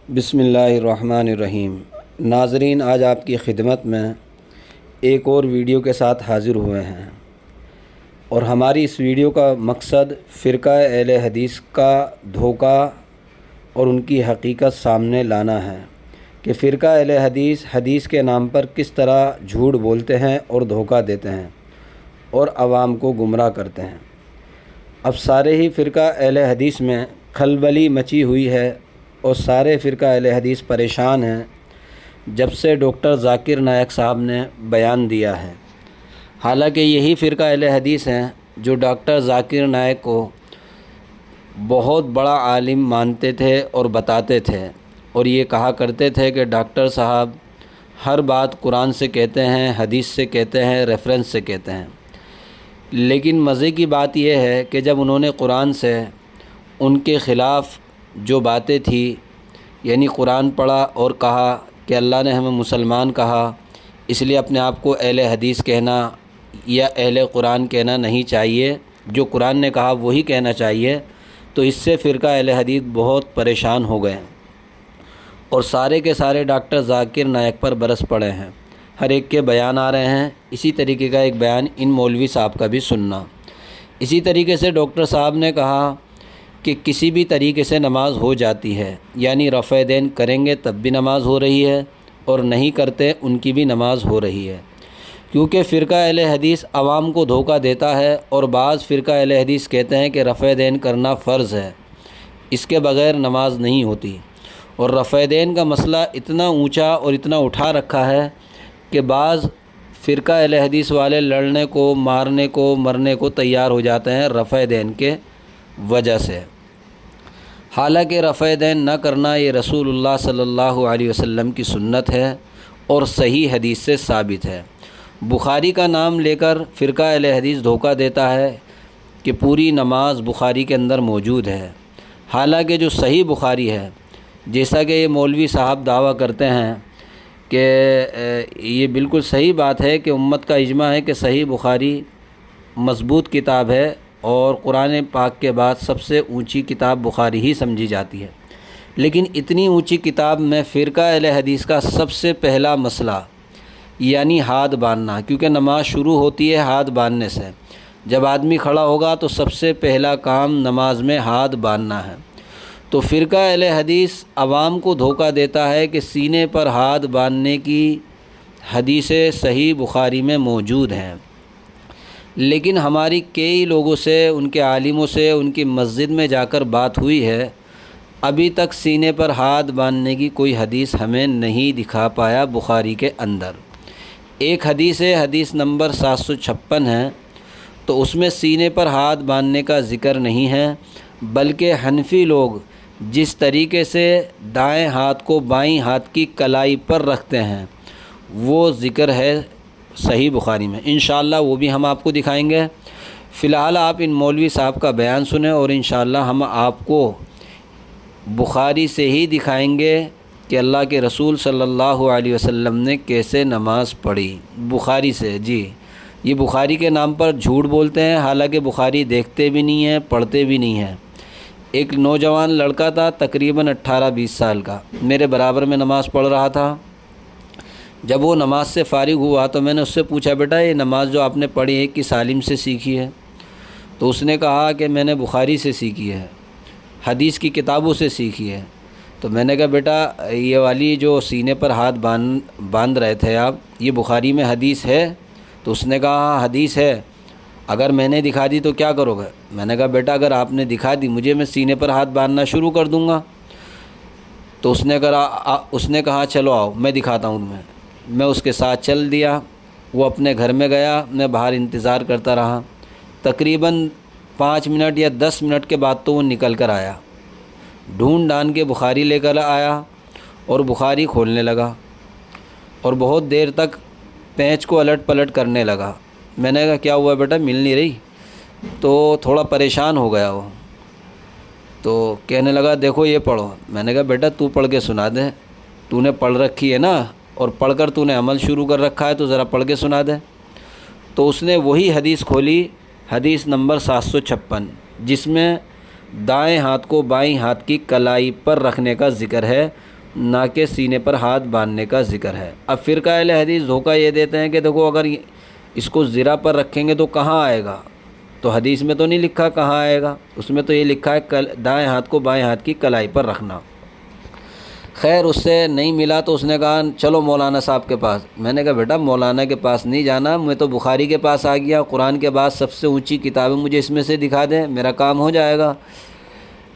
بسم اللہ الرحمن الرحیم۔ ناظرین، آج آپ کی خدمت میں ایک اور ویڈیو کے ساتھ حاضر ہوئے ہیں، اور ہماری اس ویڈیو کا مقصد فرقہ اہل حدیث کا دھوکہ اور ان کی حقیقت سامنے لانا ہے کہ فرقہ اہل حدیث حدیث کے نام پر کس طرح جھوٹ بولتے ہیں اور دھوکہ دیتے ہیں اور عوام کو گمراہ کرتے ہیں۔ اب سارے ہی فرقہ اہل حدیث میں کھلبلی مچی ہوئی ہے اور سارے فرقہ اہل حدیث پریشان ہیں جب سے ڈاکٹر ذاکر نائک صاحب نے بیان دیا ہے۔ حالانکہ یہی فرقہ اہل حدیث ہیں جو ڈاکٹر ذاکر نائک کو بہت بڑا عالم مانتے تھے اور بتاتے تھے، اور یہ کہا کرتے تھے کہ ڈاکٹر صاحب ہر بات قرآن سے کہتے ہیں، حدیث سے کہتے ہیں، ریفرنس سے کہتے ہیں۔ لیکن مزے کی بات یہ ہے کہ جب انہوں نے قرآن سے ان کے خلاف جو باتیں تھی، یعنی قرآن پڑھا اور کہا کہ اللہ نے ہمیں مسلمان کہا، اس لیے اپنے آپ کو اہل حدیث کہنا یا اہل قرآن کہنا نہیں چاہیے، جو قرآن نے کہا وہی کہنا چاہیے، تو اس سے فرقہ اہل حدیث بہت پریشان ہو گئے اور سارے کے سارے ڈاکٹر ذاکر نائک پر برس پڑے ہیں۔ ہر ایک کے بیان آ رہے ہیں، اسی طریقے کا ایک بیان ان مولوی صاحب کا بھی سننا۔ اسی طریقے سے ڈاکٹر صاحب نے کہا کہ کسی بھی طریقے سے نماز ہو جاتی ہے، یعنی رفع دین کریں گے تب بھی نماز ہو رہی ہے اور نہیں کرتے ان کی بھی نماز ہو رہی ہے، کیونکہ فرقہ اہل حدیث عوام کو دھوکہ دیتا ہے، اور بعض فرقہ اہل حدیث کہتے ہیں کہ رفع دین کرنا فرض ہے، اس کے بغیر نماز نہیں ہوتی، اور رفع دین کا مسئلہ اتنا اونچا اور اتنا اٹھا رکھا ہے کہ بعض فرقہ اہل حدیث والے لڑنے کو، مارنے کو، مرنے کو تیار ہو جاتے ہیں رفع دین کے وجہ سے۔ حالانکہ رفع دین نہ کرنا یہ رسول اللہ صلی اللہ علیہ وسلم کی سنت ہے اور صحیح حدیث سے ثابت ہے۔ بخاری کا نام لے کر فرقہ اہل حدیث دھوکہ دیتا ہے کہ پوری نماز بخاری کے اندر موجود ہے، حالانکہ جو صحیح بخاری ہے، جیسا کہ یہ مولوی صاحب دعویٰ کرتے ہیں کہ یہ بالکل صحیح بات ہے کہ امت کا اجماع ہے کہ صحیح بخاری مضبوط کتاب ہے، اور قرآن پاک کے بعد سب سے اونچی کتاب بخاری ہی سمجھی جاتی ہے، لیکن اتنی اونچی کتاب میں فرقہ اہل حدیث کا سب سے پہلا مسئلہ یعنی ہاتھ باندھنا، کیونکہ نماز شروع ہوتی ہے ہاتھ باندھنے سے۔ جب آدمی کھڑا ہوگا تو سب سے پہلا کام نماز میں ہاتھ باندھنا ہے، تو فرقہ اہل حدیث عوام کو دھوکہ دیتا ہے کہ سینے پر ہاتھ باندھنے کی حدیثیں صحیح بخاری میں موجود ہیں، لیکن ہماری کئی لوگوں سے، ان کے عالموں سے، ان کی مسجد میں جا کر بات ہوئی ہے، ابھی تک سینے پر ہاتھ باندھنے کی کوئی حدیث ہمیں نہیں دکھا پایا بخاری کے اندر۔ ایک حدیث ہے، حدیث نمبر 756 ہے، تو اس میں سینے پر ہاتھ باندھنے کا ذکر نہیں ہے، بلکہ حنفی لوگ جس طریقے سے دائیں ہاتھ کو بائیں ہاتھ کی کلائی پر رکھتے ہیں وہ ذکر ہے صحیح بخاری میں۔ انشاءاللہ وہ بھی ہم آپ کو دکھائیں گے۔ فی الحال آپ ان مولوی صاحب کا بیان سنیں، اور انشاءاللہ ہم آپ کو بخاری سے ہی دکھائیں گے کہ اللہ کے رسول صلی اللہ علیہ وسلم نے کیسے نماز پڑھی، بخاری سے۔ جی، یہ بخاری کے نام پر جھوٹ بولتے ہیں، حالانکہ بخاری دیکھتے بھی نہیں ہیں، پڑھتے بھی نہیں ہیں۔ ایک نوجوان لڑکا تھا تقریباً 18-20 سال کا، میرے برابر میں نماز پڑھ رہا تھا۔ جب وہ نماز سے فارغ ہوا تو میں نے اس سے پوچھا، بیٹا یہ نماز جو آپ نے پڑھی ہے کس عالم سے سیکھی ہے؟ تو اس نے کہا کہ میں نے بخاری سے سیکھی ہے، حدیث کی کتابوں سے سیکھی ہے۔ تو میں نے کہا بیٹا یہ والی جو سینے پر ہاتھ باندھ رہے تھے آپ، یہ بخاری میں حدیث ہے؟ تو اس نے کہا ہاں حدیث ہے، اگر میں نے دکھا دی تو کیا کرو گے؟ میں نے کہا بیٹا اگر آپ نے دکھا دی مجھے، میں سینے پر ہاتھ باندھنا شروع کر دوں گا۔ تو اس نے کہا چلو آؤ میں دکھاتا ہوں تمہیں۔ میں اس کے ساتھ چل دیا، وہ اپنے گھر میں گیا، میں باہر انتظار کرتا رہا۔ تقریباً 5 منٹ یا 10 منٹ کے بعد تو وہ نکل کر آیا، ڈھونڈ ڈھانڈ کے بخاری لے کر آیا اور بخاری کھولنے لگا، اور بہت دیر تک پینچ کو الٹ پلٹ کرنے لگا۔ میں نے کہا کیا ہوا بیٹا، مل نہیں رہی؟ تو تھوڑا پریشان ہو گیا وہ، تو کہنے لگا دیکھو یہ پڑھو۔ میں نے کہا بیٹا تو پڑھ کے سنا دے، تو نے پڑھ رکھی ہے نا، اور پڑھ کر تو نے عمل شروع کر رکھا ہے، تو ذرا پڑھ کے سنا دے۔ تو اس نے وہی حدیث کھولی، حدیث نمبر 756، جس میں دائیں ہاتھ کو بائیں ہاتھ کی کلائی پر رکھنے کا ذکر ہے، نہ کہ سینے پر ہاتھ باندھنے کا ذکر ہے۔ اب فرقہ اہل حدیث دھوکہ یہ دیتے ہیں کہ دیکھو اگر اس کو زرہ پر رکھیں گے تو کہاں آئے گا، تو حدیث میں تو نہیں لکھا کہاں آئے گا، اس میں تو یہ لکھا ہے دائیں ہاتھ کو بائیں ہاتھ کی کلائی پر رکھنا۔ خیر اس سے نہیں ملا تو اس نے کہا چلو مولانا صاحب کے پاس۔ میں نے کہا بیٹا مولانا کے پاس نہیں جانا، میں تو بخاری کے پاس آ گیا، قرآن کے بعد سب سے اونچی کتابیں مجھے اس میں سے دکھا دیں، میرا کام ہو جائے گا۔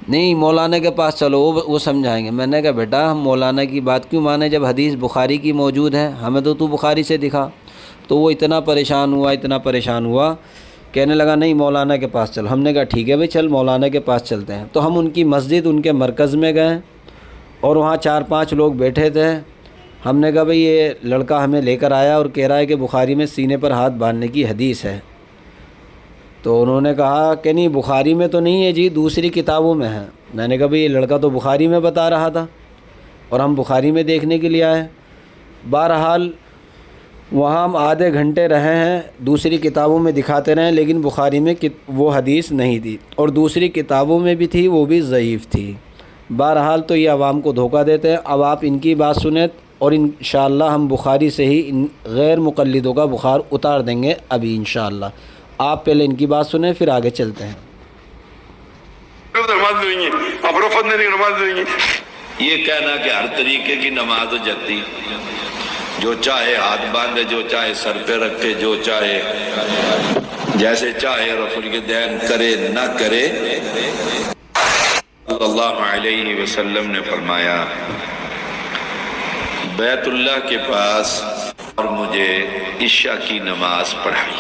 نہیں مولانا کے پاس چلو وہ سمجھائیں گے۔ میں نے کہا بیٹا ہم مولانا کی بات کیوں مانیں جب حدیث بخاری کی موجود ہے، ہمیں تو بخاری سے دکھا۔ تو وہ اتنا پریشان ہوا کہنے لگا نہیں مولانا کے پاس چلو۔ ہم نے کہا ٹھیک ہے بھائی چل مولانا کے پاس چلتے ہیں۔ تو ہم ان کی مسجد ان کے مرکز میں گئے اور وہاں 4-5 لوگ بیٹھے تھے۔ ہم نے کہا بھئی یہ لڑکا ہمیں لے کر آیا اور کہہ رہا ہے کہ بخاری میں سینے پر ہاتھ باندھنے کی حدیث ہے۔ تو انہوں نے کہا کہ نہیں بخاری میں تو نہیں ہے جی، دوسری کتابوں میں ہے۔ میں نے کہا بھئی یہ لڑکا تو بخاری میں بتا رہا تھا اور ہم بخاری میں دیکھنے کے لیے آئے۔ بہرحال وہاں ہم آدھے گھنٹے رہے ہیں، دوسری کتابوں میں دکھاتے رہے لیکن بخاری میں وہ حدیث نہیں تھی، اور دوسری کتابوں میں بھی تھی وہ بھی ضعیف تھی۔ بہرحال تو یہ عوام کو دھوکہ دیتے ہیں۔ اب آپ ان کی بات سنیں اور انشاءاللہ ہم بخاری سے ہی ان غیر مقلدوں کا بخار اتار دیں گے ابھی انشاءاللہ۔ آپ پہلے ان کی بات سنیں پھر آگے چلتے ہیں۔ یہ کہنا کہ ہر طریقے کی نماز ہو جاتی، جو چاہے ہاتھ باندھے، جو چاہے سر پہ رکھے، جو چاہے جیسے چاہے رفع الیدین کرے نہ کرے۔ صلی اللہ علیہ وسلم نے فرمایا بیت اللہ کے پاس اور مجھے عشاء کی نماز پڑھائی،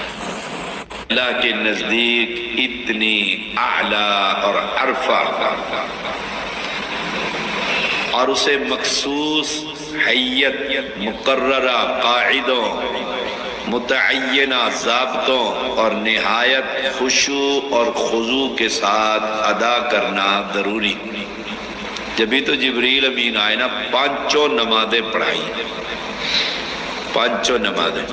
اللہ کے نزدیک اتنی اعلیٰ اور عرفہ اور اسے مخصوص حیت، مقررہ قاعدوں، متعینہ ضابطوں اور نہایت خشوع اور خضوع کے ساتھ ادا کرنا ضروری۔ جبھی تو جبریل امین آئے نا، 5 نمازیں پڑھائی، 5 نمازیں۔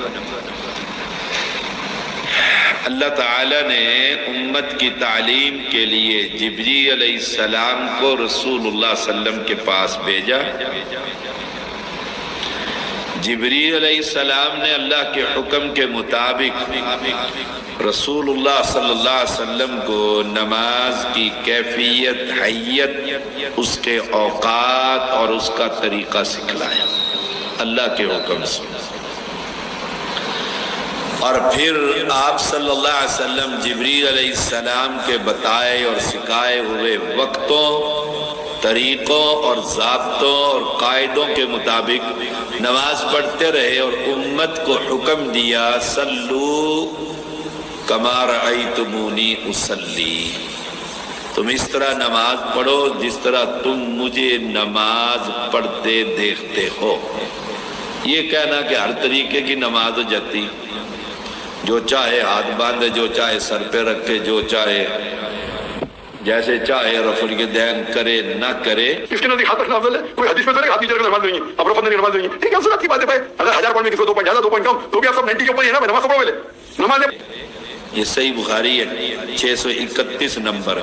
اللہ تعالیٰ نے امت کی تعلیم کے لیے جبریل علیہ السلام کو رسول اللہ صلی اللہ علیہ وسلم کے پاس بھیجا۔ جبریل علیہ السلام نے اللہ کے حکم کے مطابق رسول اللہ صلی اللہ علیہ وسلم کو نماز کی کیفیت، حیت، اس کے اوقات اور اس کا طریقہ سکھلایا اللہ کے حکم سے۔ اور پھر آپ صلی اللہ علیہ وسلم جبریل علیہ السلام کے بتائے اور سکھائے ہوئے وقتوں، طریقوں اور ضابطوں اور قاعدوں کے مطابق نماز پڑھتے رہے اور امت کو حکم دیا صلو کما رأیتمونی اصلی، تم اس طرح نماز پڑھو جس طرح تم مجھے نماز پڑھتے دیکھتے ہو۔ یہ کہنا کہ ہر طریقے کی نماز ہو جاتی، جو چاہے ہاتھ باندھے، جو چاہے سر پہ رکھے، جو چاہے جیسے چاہے رفع الیدین کرے نہ کرے، اس کے نزدیک ہاتھ رکھنا افضل ہے۔ کوئی حدیث میں تو ہاتھ نیچے رکھ کر نماز نہیں ہے، اب رفع نہیں نماز نہیں ہے، ٹھیک ہے سنت کی بات ہے بھائی۔ اگر 1000 پوائنٹ میں کسی کو 2 پوائنٹ زیادہ 2 پوائنٹ کم تو بھی آپ سب 90 کے اوپر ہی ہے نا، نماز پڑھو پہلے نماز۔ یہ صحیح بخاری ہے 631 نمبر۔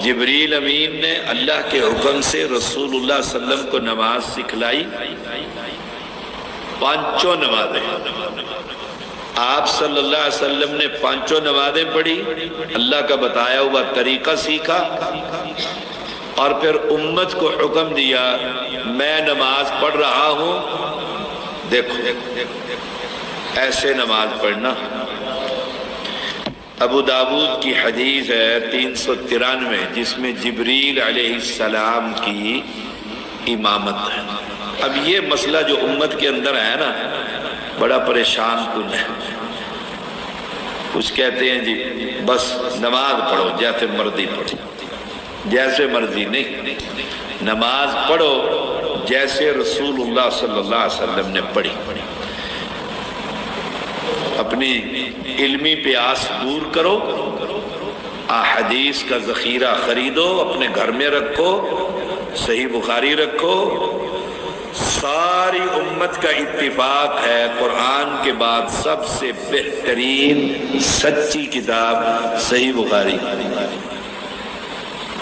جبریل امین نے اللہ کے حکم سے رسول اللہ صلی اللہ علیہ وسلم کو نماز سکھلائی، 5 نمازیں۔ آپ صلی اللہ علیہ وسلم نے 5 نمازیں پڑھی، اللہ کا بتایا ہوا طریقہ سیکھا، اور پھر امت کو حکم دیا میں نماز پڑھ رہا ہوں، دیکھو ایسے نماز پڑھنا۔ ابو داود کی حدیث ہے 393 جس میں جبریل علیہ السلام کی امامت ہے۔ اب یہ مسئلہ جو امت کے اندر ہے نا، بڑا پریشان کن ہے۔ کچھ کہتے ہیں جی بس نماز پڑھو جیسے مرضی پڑھو، جیسے مرضی نہیں، نماز پڑھو جیسے رسول اللہ صلی اللہ علیہ وسلم نے پڑھی۔ اپنی علمی پیاس دور کرو، احادیث کا ذخیرہ خریدو، اپنے گھر میں رکھو، صحیح بخاری رکھو۔ ساری امت کا اتفاق ہے قرآن کے بعد سب سے بہترین سچی کتاب صحیح بخاری۔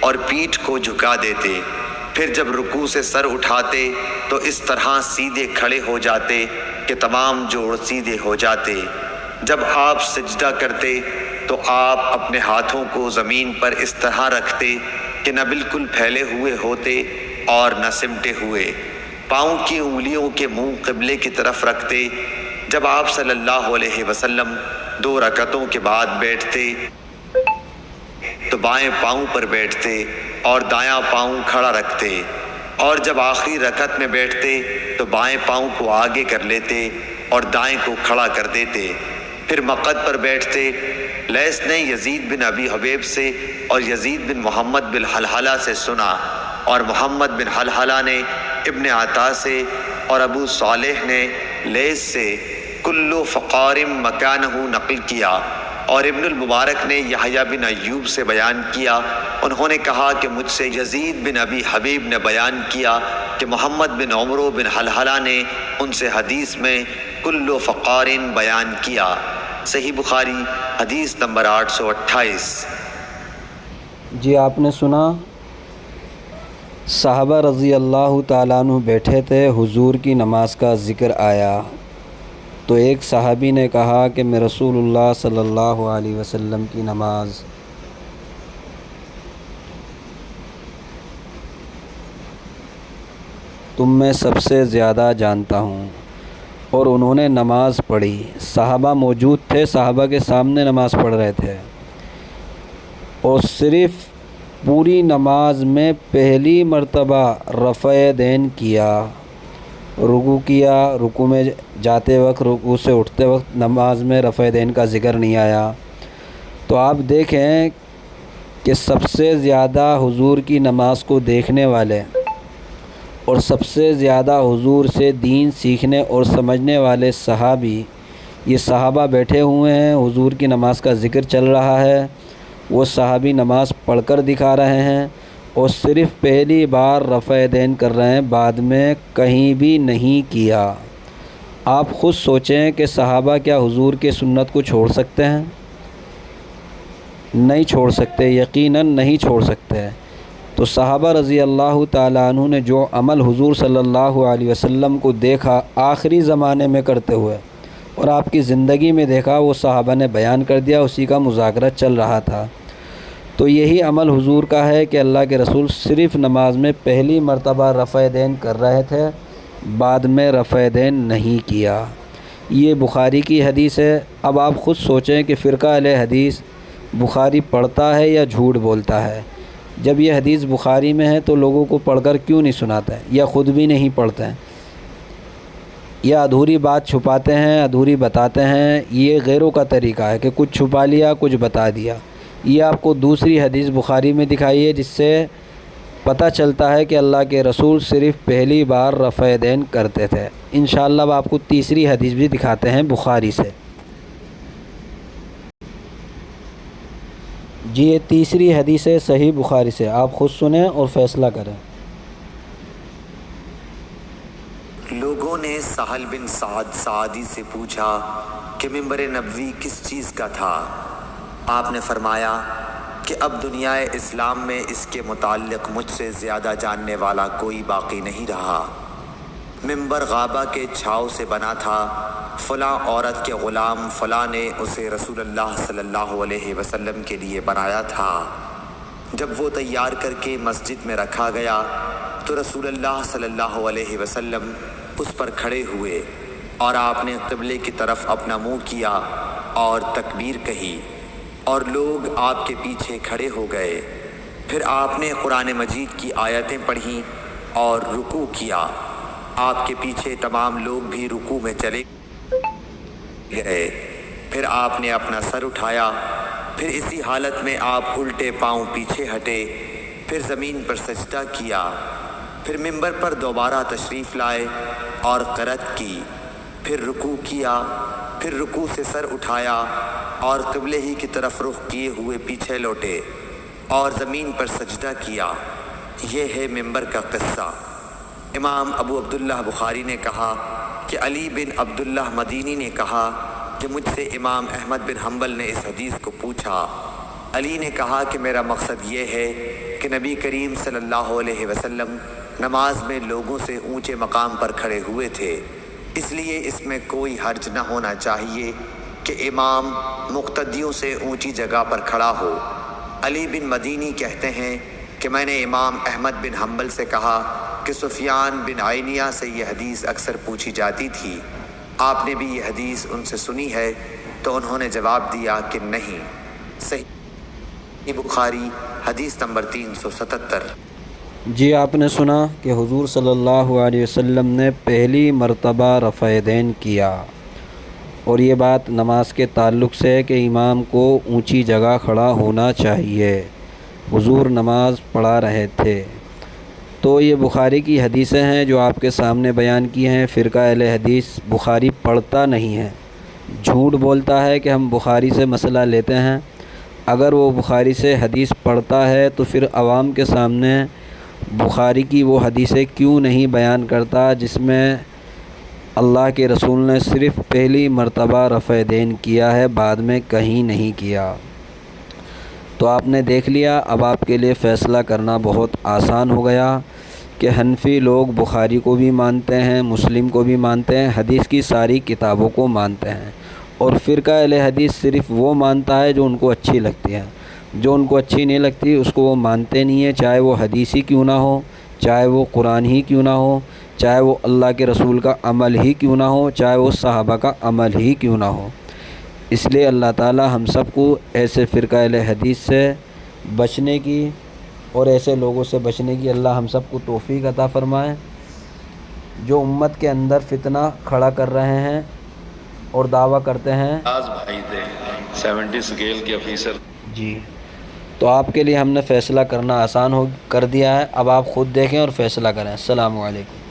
اور پیٹھ کو جھکا دیتے، پھر جب رکوع سے سر اٹھاتے تو اس طرح سیدھے کھڑے ہو جاتے کہ تمام جوڑ سیدھے ہو جاتے۔ جب آپ سجدہ کرتے تو آپ اپنے ہاتھوں کو زمین پر اس طرح رکھتے کہ نہ بالکل پھیلے ہوئے ہوتے اور نہ سمٹے ہوئے، پاؤں کی انگلیوں کے منہ قبلے کی طرف رکھتے۔ جب آپ صلی اللہ علیہ وسلم 2 رکعتوں کے بعد بیٹھتے تو بائیں پاؤں پر بیٹھتے اور دایاں پاؤں کھڑا رکھتے، اور جب آخری رکعت میں بیٹھتے تو بائیں پاؤں کو آگے کر لیتے اور دائیں کو کھڑا کر دیتے، پھر مقعد پر بیٹھتے۔ لیث نے یزید بن ابی حبیب سے اور یزید بن محمد بن حلحلہ سے سنا، اور محمد بن حلحلہ نے ابن عطا سے، اور ابو صالح نے لیث سے کلو فقارم مکانہ نقل کیا، اور ابن المبارک نے یحییٰ بن ایوب سے بیان کیا، انہوں نے کہا کہ مجھ سے یزید بن ابی حبیب نے بیان کیا کہ محمد بن عمرو بن حلحلہ نے ان سے حدیث میں کلو فقارن بیان کیا۔ صحیح بخاری حدیث نمبر 828۔ جی آپ نے سنا، صحابہ رضی اللہ تعالیٰ عنہ بیٹھے تھے، حضور کی نماز کا ذکر آیا تو ایک صحابی نے کہا کہ میں رسول اللہ صلی اللہ علیہ وسلم کی نماز تم میں سب سے زیادہ جانتا ہوں، اور انہوں نے نماز پڑھی۔ صحابہ موجود تھے، صحابہ کے سامنے نماز پڑھ رہے تھے، اور صرف پوری نماز میں پہلی مرتبہ رفع دین کیا، رکوع کیا، رکوع میں جاتے وقت، رکوع سے اٹھتے وقت نماز میں رفع دین کا ذکر نہیں آیا۔ تو آپ دیکھیں کہ سب سے زیادہ حضور کی نماز کو دیکھنے والے اور سب سے زیادہ حضور سے دین سیکھنے اور سمجھنے والے صحابی، یہ صحابہ بیٹھے ہوئے ہیں، حضور کی نماز کا ذکر چل رہا ہے، وہ صحابی نماز پڑھ کر دکھا رہے ہیں، اور صرف پہلی بار رفع دین کر رہے ہیں، بعد میں کہیں بھی نہیں کیا۔ آپ خود سوچیں کہ صحابہ کیا حضور کے سنت کو چھوڑ سکتے ہیں؟ نہیں چھوڑ سکتے، یقیناً نہیں چھوڑ سکتے۔ تو صحابہ رضی اللہ تعالیٰ عنہ نے جو عمل حضور صلی اللہ علیہ وسلم کو دیکھا آخری زمانے میں کرتے ہوئے اور آپ کی زندگی میں دیکھا، وہ صحابہ نے بیان کر دیا، اسی کا مذاکرہ چل رہا تھا۔ تو یہی عمل حضور کا ہے کہ اللہ کے رسول صرف نماز میں پہلی مرتبہ رفع دین کر رہے تھے، بعد میں رفع دین نہیں کیا۔ یہ بخاری کی حدیث ہے۔ اب آپ خود سوچیں کہ فرقہ اہل حدیث بخاری پڑھتا ہے یا جھوٹ بولتا ہے؟ جب یہ حدیث بخاری میں ہے تو لوگوں کو پڑھ کر کیوں نہیں سناتے ہیں، یا خود بھی نہیں پڑھتے ہیں، یا ادھوری بات چھپاتے ہیں، ادھوری بتاتے ہیں؟ یہ غیروں کا طریقہ ہے کہ کچھ چھپا لیا، کچھ بتا دیا۔ یہ آپ کو دوسری حدیث بخاری میں دکھائیے جس سے پتہ چلتا ہے کہ اللہ کے رسول صرف پہلی بار رفع دین کرتے تھے۔ انشاءاللہ اب آپ کو تیسری حدیث بھی دکھاتے ہیں بخاری سے۔ جی یہ تیسری حدیث ہے صحیح بخاری سے، آپ خود سنیں اور فیصلہ کریں۔ لوگوں نے سہل بن سعد سعدی سے پوچھا کہ منبر نبوی کس چیز کا تھا؟ آپ نے فرمایا کہ اب دنیا اسلام میں اس کے متعلق مجھ سے زیادہ جاننے والا کوئی باقی نہیں رہا۔ منبر غابہ کے چھاؤ سے بنا تھا، فلاں عورت کے غلام فلاں نے اسے رسول اللہ صلی اللہ علیہ وسلم کے لیے بنایا تھا۔ جب وہ تیار کر کے مسجد میں رکھا گیا تو رسول اللہ صلی اللہ علیہ وسلم اس پر کھڑے ہوئے، اور آپ نے قبلے کی طرف اپنا منہ کیا اور تکبیر کہی، اور لوگ آپ کے پیچھے کھڑے ہو گئے۔ پھر آپ نے قرآن مجید کی آیتیں پڑھیں اور رکوع کیا۔ آپ کے پیچھے تمام لوگ بھی رکوع میں چلے گئے۔ پھر آپ نے اپنا سر اٹھایا، پھر اسی حالت میں آپ الٹے پاؤں پیچھے ہٹے، پھر زمین پر سجدہ کیا، پھر منبر پر دوبارہ تشریف لائے اور قرأت کی، پھر رکوع کیا، پھر رکوع سے سر اٹھایا اور قبلے ہی کی طرف رخ کیے ہوئے پیچھے لوٹے اور زمین پر سجدہ کیا۔ یہ ہے منبر کا قصہ۔ امام ابو عبداللہ بخاری نے کہا کہ علی بن عبداللہ مدینی نے کہا کہ مجھ سے امام احمد بن حنبل نے اس حدیث کو پوچھا۔ علی نے کہا کہ میرا مقصد یہ ہے کہ نبی کریم صلی اللہ علیہ وسلم نماز میں لوگوں سے اونچے مقام پر کھڑے ہوئے تھے، اس لیے اس میں کوئی حرج نہ ہونا چاہیے کہ امام مقتدیوں سے اونچی جگہ پر کھڑا ہو۔ علی بن مدینی کہتے ہیں کہ میں نے امام احمد بن حنبل سے کہا کہ سفیان بن عینیہ سے یہ حدیث اکثر پوچھی جاتی تھی، آپ نے بھی یہ حدیث ان سے سنی ہے؟ تو انہوں نے جواب دیا کہ نہیں۔ صحیح بخاری حدیث نمبر 377۔ جی آپ نے سنا کہ حضور صلی اللہ علیہ وسلم نے پہلی مرتبہ رفع دین کیا، اور یہ بات نماز کے تعلق سے ہے کہ امام کو اونچی جگہ کھڑا ہونا چاہیے۔ حضور نماز پڑھا رہے تھے، تو یہ بخاری کی حدیثیں ہیں جو آپ کے سامنے بیان کی ہیں۔ فرقہ اہل حدیث بخاری پڑھتا نہیں ہے، جھوٹ بولتا ہے کہ ہم بخاری سے مسئلہ لیتے ہیں۔ اگر وہ بخاری سے حدیث پڑھتا ہے تو پھر عوام کے سامنے بخاری کی وہ حدیثیں کیوں نہیں بیان کرتا جس میں اللہ کے رسول نے صرف پہلی مرتبہ رفع دین کیا ہے، بعد میں کہیں نہیں کیا۔ تو آپ نے دیکھ لیا، اب آپ کے لیے فیصلہ کرنا بہت آسان ہو گیا کہ حنفی لوگ بخاری کو بھی مانتے ہیں، مسلم کو بھی مانتے ہیں، حدیث کی ساری کتابوں کو مانتے ہیں، اور فرقہ اہل حدیث صرف وہ مانتا ہے جو ان کو اچھی لگتی ہے، جو ان کو اچھی نہیں لگتی اس کو وہ مانتے نہیں ہیں، چاہے وہ حدیث ہی کیوں نہ ہو، چاہے وہ قرآن ہی کیوں نہ ہو، چاہے وہ اللہ کے رسول کا عمل ہی کیوں نہ ہو، چاہے وہ صحابہ کا عمل ہی کیوں نہ ہو۔ اس لیے اللہ تعالی ہم سب کو ایسے فرقہ اہل حدیث سے بچنے کی اور ایسے لوگوں سے بچنے کی اللہ ہم سب کو توفیق عطا فرمائے جو امت کے اندر فتنہ کھڑا کر رہے ہیں اور دعویٰ کرتے ہیں۔ آج بھائی تھے 70 اسکیل کے آفیسر۔ جی تو آپ کے لیے ہم نے فیصلہ کرنا آسان کر دیا ہے، اب آپ خود دیکھیں اور فیصلہ کریں۔ السلام علیکم۔